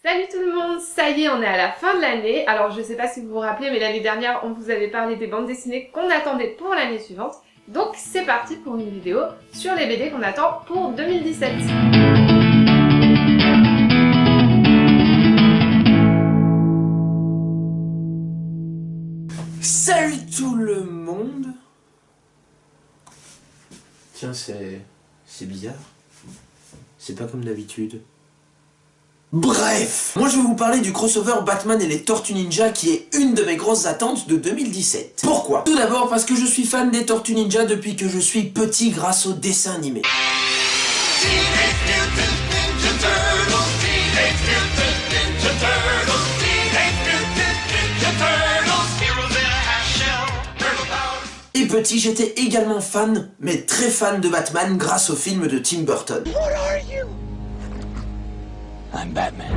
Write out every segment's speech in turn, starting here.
Salut tout le monde, ça y est, on est à la fin de l'année. Alors je sais pas si vous vous rappelez, mais l'année dernière, on vous avait parlé des bandes dessinées qu'on attendait pour l'année suivante. Donc c'est parti pour une vidéo sur les BD qu'on attend pour 2017. Salut tout le monde. Tiens, c'est bizarre. C'est pas comme d'habitude. Bref, moi je vais vous parler du crossover Batman et les Tortues Ninja qui est une de mes grosses attentes de 2017. Pourquoi? Tout d'abord parce que je suis fan des Tortues Ninja depuis que je suis petit grâce au dessin animé. Et petit, j'étais également fan, mais très fan de Batman grâce au film de Tim Burton. I'm Batman.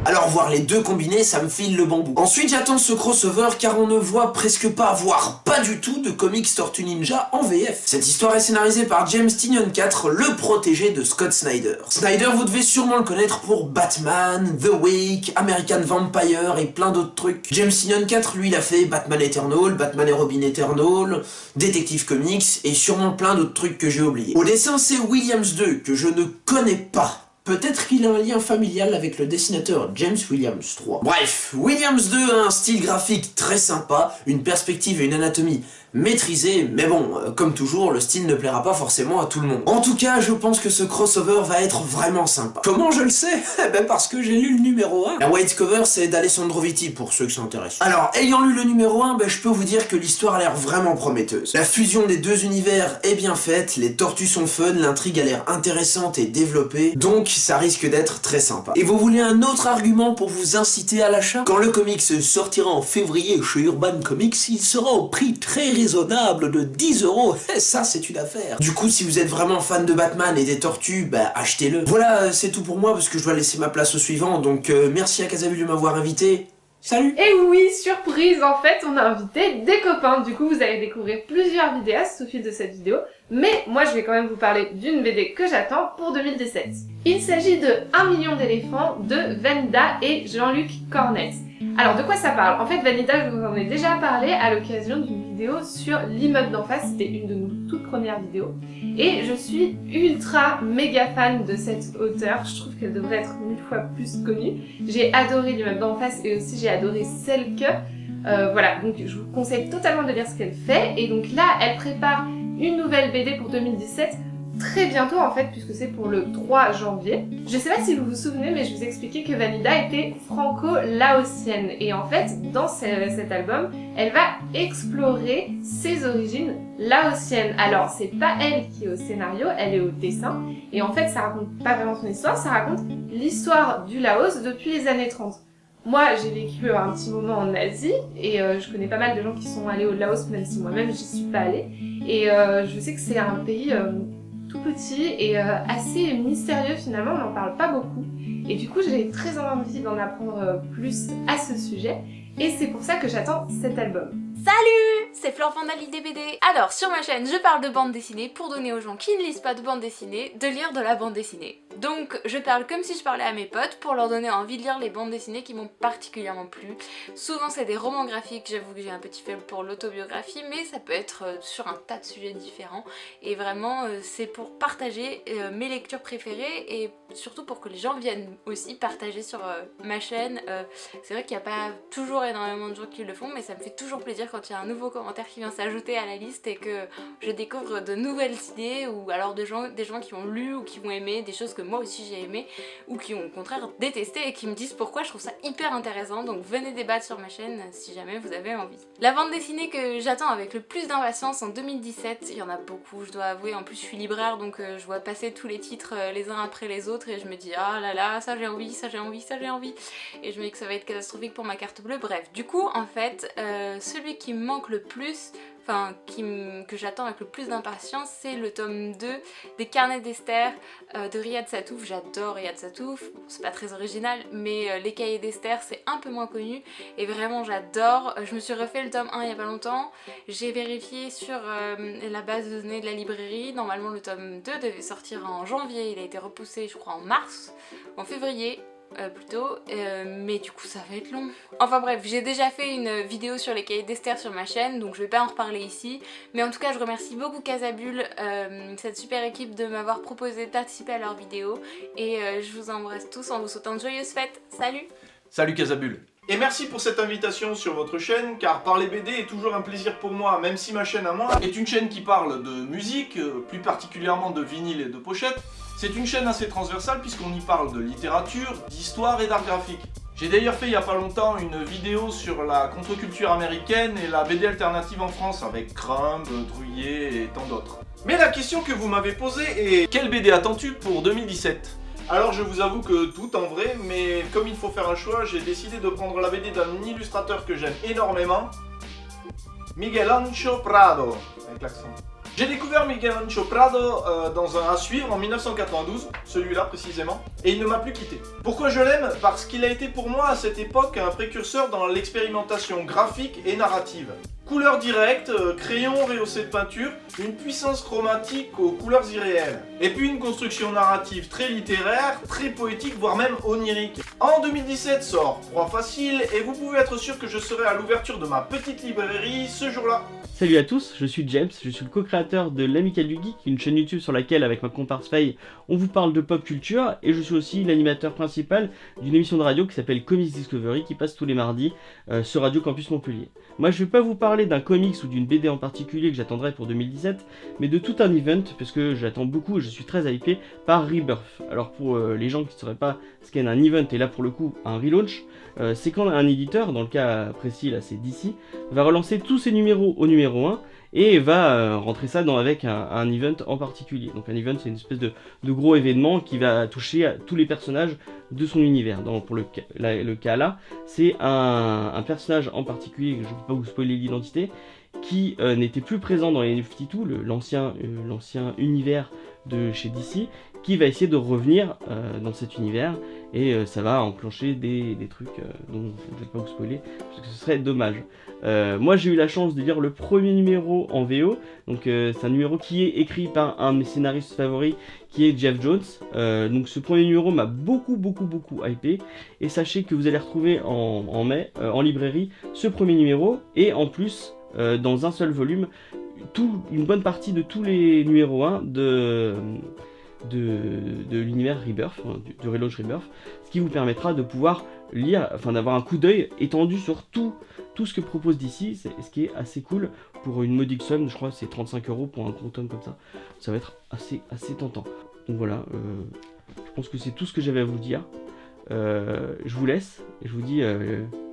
Alors voir les deux combinés, ça me file le bambou. Ensuite j'attends ce crossover car on ne voit presque pas, voire pas du tout de comics Tortues Ninja en VF. Cette histoire est scénarisée par James Tynion IV, le protégé de Scott Snyder. Snyder, vous devez sûrement le connaître pour Batman, The Wake, American Vampire et plein d'autres trucs. James Tynion IV, lui, il a fait Batman Eternal, Batman et Robin Eternal, Detective Comics et sûrement plein d'autres trucs que j'ai oubliés. Au dessin, c'est Williams 2, que je ne connais pas. Peut-être qu'il a un lien familial avec le dessinateur James Williams 3. Bref, Williams 2 a un style graphique très sympa, une perspective et une anatomie maîtrisée, mais bon, comme toujours, le style ne plaira pas forcément à tout le monde. En tout cas, je pense que ce crossover va être vraiment sympa. Comment je le sais? Eh ben parce que j'ai lu le numéro 1. La white cover, c'est d'Alessandro Vitti, pour ceux que ça intéresse. Alors, ayant lu le numéro 1, ben, je peux vous dire que l'histoire a l'air vraiment prometteuse. La fusion des deux univers est bien faite, les tortues sont fun, l'intrigue a l'air intéressante et développée, donc ça risque d'être très sympa. Et vous voulez un autre argument pour vous inciter à l'achat? Quand le comics sortira en février chez Urban Comics, il sera au prix très raisonnable de 10 €, et ça c'est une affaire. Du coup, si vous êtes vraiment fan de Batman et des tortues, bah achetez-le. Voilà, c'est tout pour moi parce que je dois laisser ma place au suivant, donc merci à Casavu de m'avoir invité. Salut! Et oui, surprise, en fait, on a invité des copains. Du coup, vous allez découvrir plusieurs vidéastes au fil de cette vidéo. Mais moi, je vais quand même vous parler d'une BD que j'attends pour 2017. Il s'agit de 1 million d'éléphants de Vanida et Jean-Luc Cornette. Alors, de quoi ça parle? En fait, Vanida, je vous en ai déjà parlé à l'occasion d'une vidéo sur l'immeuble d'en face. C'était une de nos toutes premières vidéos. Et je suis ultra méga fan de cette auteure. Je trouve qu'elle devrait être 1000 fois plus connue. J'ai adoré l'immeuble d'en face et aussi j'ai adoré Celle que. Voilà, donc je vous conseille totalement de lire ce qu'elle fait. Et donc là, elle prépare une nouvelle BD pour 2017. Très bientôt en fait, puisque c'est pour le 3 janvier. Je sais pas si vous vous souvenez, mais je vous expliquais que Vanida était franco-laotienne. Et en fait, dans cet album, elle va explorer ses origines laotiennes. Alors, c'est pas elle qui est au scénario, elle est au dessin. Et en fait, ça raconte pas vraiment son histoire, ça raconte l'histoire du Laos depuis les années 30. Moi, j'ai vécu un petit moment en Asie, et je connais pas mal de gens qui sont allés au Laos, même si moi-même j'y suis pas allée. Et je sais que c'est un pays tout petit et assez mystérieux finalement, on n'en parle pas beaucoup. Et du coup, j'ai très envie d'en apprendre plus à ce sujet. Et c'est pour ça que j'attends cet album. Salut, c'est Flore Vandali des BD. Alors sur ma chaîne je parle de bande dessinée pour donner aux gens qui ne lisent pas de bande dessinée de lire de la bande dessinée. Donc je parle comme si je parlais à mes potes pour leur donner envie de lire les bandes dessinées qui m'ont particulièrement plu. Souvent c'est des romans graphiques, j'avoue que j'ai un petit faible pour l'autobiographie, mais ça peut être sur un tas de sujets différents. Et vraiment c'est pour partager mes lectures préférées et surtout pour que les gens viennent aussi partager sur ma chaîne. C'est vrai qu'il n'y a pas toujours énormément de gens qui le font, mais ça me fait toujours plaisir quand il y a un nouveau commentaire qui vient s'ajouter à la liste et que je découvre de nouvelles idées ou alors des gens qui ont lu ou qui ont aimé des choses que moi aussi j'ai aimé ou qui ont au contraire détesté et qui me disent pourquoi. Je trouve ça hyper intéressant, donc venez débattre sur ma chaîne si jamais vous avez envie. La bande dessinée que j'attends avec le plus d'impatience en 2017, il y en a beaucoup, je dois avouer. En plus je suis libraire, donc je vois passer tous les titres les uns après les autres et je me dis ah là là, ça j'ai envie, ça j'ai envie, ça j'ai envie, et je me dis que ça va être catastrophique pour ma carte bleue. Bref, du coup en fait celui qui me manque le plus, enfin que j'attends avec le plus d'impatience, c'est le tome 2 des Carnets d'Esther de Riyad Sattouf. J'adore Riyad Sattouf, c'est pas très original, mais les Cahiers d'Esther c'est un peu moins connu et vraiment j'adore. Je me suis refait le tome 1 il y a pas longtemps, j'ai vérifié sur la base de données de la librairie, normalement le tome 2 devait sortir en janvier, il a été repoussé je crois en mars, en février. plutôt, mais du coup ça va être long. Enfin bref, j'ai déjà fait une vidéo sur les cahiers d'Esther sur ma chaîne, donc je vais pas en reparler ici, mais en tout cas je remercie beaucoup Casabule, cette super équipe, de m'avoir proposé de participer à leur vidéo, et je vous embrasse tous en vous souhaitant de joyeuses fêtes. Salut! Salut Casabule. Et merci pour cette invitation sur votre chaîne, car parler BD est toujours un plaisir pour moi, même si ma chaîne à moi est une chaîne qui parle de musique, plus particulièrement de vinyle et de pochette. C'est une chaîne assez transversale puisqu'on y parle de littérature, d'histoire et d'art graphique. J'ai d'ailleurs fait il y a pas longtemps une vidéo sur la contre-culture américaine et la BD alternative en France avec Crumb, Druillet et tant d'autres. Mais la question que vous m'avez posée est: quelle BD attends-tu pour 2017 ? Alors je vous avoue que tout en vrai, mais comme il faut faire un choix, j'ai décidé de prendre la BD d'un illustrateur que j'aime énormément, Miguel Ancho Prado, avec l'accent. J'ai découvert Miguel Ancho Prado dans un à suivre en 1992, celui-là précisément, et il ne m'a plus quitté. Pourquoi je l'aime? Parce qu'il a été pour moi à cette époque un précurseur dans l'expérimentation graphique et narrative. Couleurs directes, crayons rehaussés de peinture, une puissance chromatique aux couleurs irréelles. Et puis une construction narrative très littéraire, très poétique, voire même onirique. En 2017 sort Proie facile, et vous pouvez être sûr que je serai à l'ouverture de ma petite librairie ce jour-là. Salut à tous, je suis James, je suis le co-créateur de l'Amicale du Geek, une chaîne YouTube sur laquelle, avec ma comparse Faye, on vous parle de pop culture, et je suis aussi l'animateur principal d'une émission de radio qui s'appelle Comics Discovery, qui passe tous les mardis sur Radio Campus Montpellier. Moi je vais pas vous parler d'un comics ou d'une BD en particulier que j'attendrai pour 2017, mais de tout un event, parce que j'attends beaucoup et je suis très hypé par Rebirth. Alors pour les gens qui ne sauraient pas ce qu'est un event, et là pour le coup un relaunch, c'est quand un éditeur, dans le cas précis là c'est DC, va relancer tous ses numéros au numéro 1 et va rentrer ça avec un event en particulier. Donc un event c'est une espèce de gros événement qui va toucher à tous les personnages de son univers. Pour le cas là, c'est un personnage en particulier, je ne vais pas vous spoiler l'identité, qui n'était plus présent dans les NFT2, l'ancien univers de chez DC, qui va essayer de revenir dans cet univers, et ça va enclencher des trucs dont je ne vais pas vous spoiler, parce que ce serait dommage. Moi j'ai eu la chance de lire le premier numéro en VO, donc c'est un numéro qui est écrit par un de mes scénaristes favoris, qui est Jeff Jones. Donc ce premier numéro m'a beaucoup hypé, et sachez que vous allez retrouver en mai, en librairie, ce premier numéro, et en plus, dans un seul volume, une bonne partie de tous les numéros 1 de l'univers Rebirth, du relaunch Rebirth, ce qui vous permettra de pouvoir lire, d'avoir un coup d'œil étendu sur tout ce que propose DC, ce qui est assez cool pour une modique somme, je crois que c'est 35 € pour un gros tome comme ça. Ça va être assez tentant. Donc voilà, je pense que c'est tout ce que j'avais à vous dire. Je vous laisse, et je vous dis,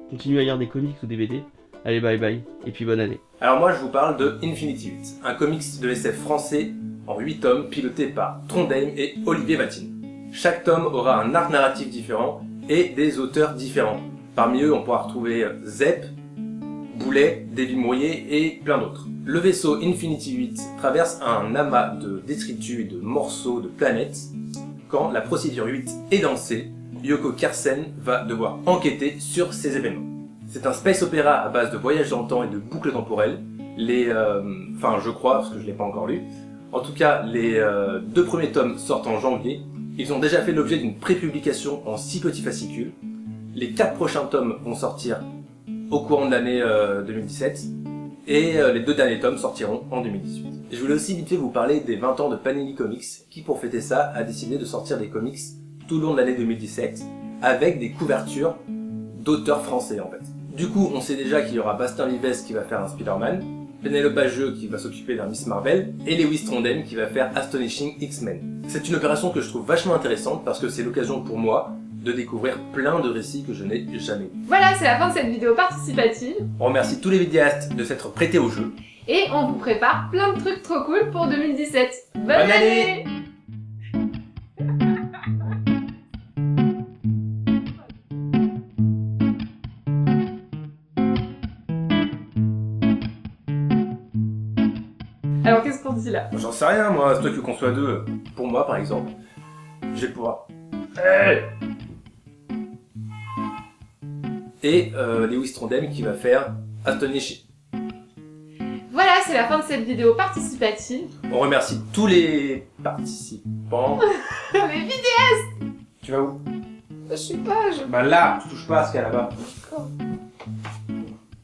continuez à lire des comics ou des BD. Allez, bye bye, et puis bonne année. Alors moi je vous parle de Infinity 8, un comics de SF français en 8 tomes piloté par Trondheim et Olivier Vatine. Chaque tome aura un arc narratif différent et des auteurs différents. Parmi eux on pourra retrouver Zep, Boulet, Davy Mourier et plein d'autres. Le vaisseau Infinity 8 traverse un amas de détritus et de morceaux de planètes. Quand la procédure 8 est lancée, Yoko Carsen va devoir enquêter sur ces événements. C'est un space opéra à base de voyages dans le temps et de boucles temporelles. Je crois, parce que je l'ai pas encore lu. En tout cas, les 2 premiers tomes sortent en janvier. Ils ont déjà fait l'objet d'une prépublication en 6 petits fascicules. Les 4 prochains tomes vont sortir au courant de l'année 2017. Et les 2 derniers tomes sortiront en 2018. Et je voulais aussi vite fait vous parler des 20 ans de Panini Comics, qui pour fêter ça a décidé de sortir des comics tout le long de l'année 2017, avec des couvertures d'auteurs français en fait. Du coup, on sait déjà qu'il y aura Bastien Vives qui va faire un Spider-Man, Pénélope Bagieux qui va s'occuper d'un Miss Marvel, et Lewis Trondheim qui va faire Astonishing X-Men. C'est une opération que je trouve vachement intéressante parce que c'est l'occasion pour moi de découvrir plein de récits que je n'ai jamais. Voilà, c'est la fin de cette vidéo participative. On remercie tous les vidéastes de s'être prêtés au jeu. Et on vous prépare plein de trucs trop cool pour 2017. Bonne année! Alors qu'est-ce qu'on dit là? J'en sais rien moi, c'est toi qui conçois 2. Pour moi par exemple, je vais pouvoir... Hey, et Lewis Trondheim qui va faire Astonishing. Voilà, c'est la fin de cette vidéo participative. On remercie tous les participants. Les vidéastes! Tu vas où? Je sais pas, Bah là, tu touches pas à ce qu'il y a là-bas.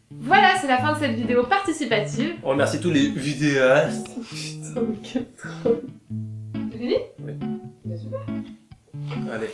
Voilà, c'est la fin de cette vidéo participative. On remercie tous les vidéastes. Putain, mais quel troll. C'est fini? Oui. Bah, super. Allez.